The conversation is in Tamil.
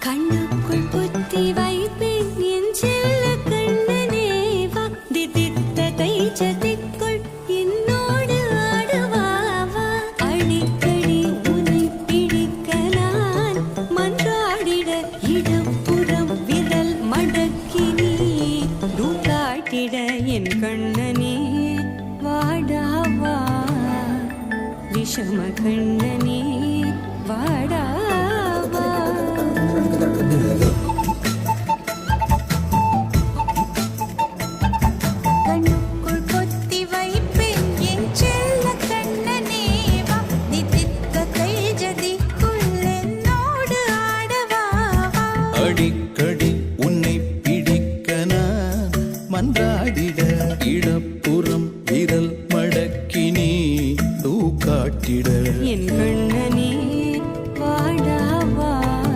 கண்ணுக்குள் புத்தி வைப்பேன் என் செல்ல கண்ணனேவா தித்தித்ததை சதிக்குள் என்னோடு ஆடுவாவா அடிக்கடி உன்னை பிடிக்க நான் மன்றாடிட இடப்புறம் விரல் மடக்கி நீ தூக்காட்டிட என் கண்ணனே வாடாவா விஷம கண்ணனே வாடாவா கண்ணுக்குள் பொத்தி வைப்பேன் என் செல்ல கண்ணனேவா தித்தித்த கைஜதிக்குள் என்னோடு ஆடவாவா அடிக்கடி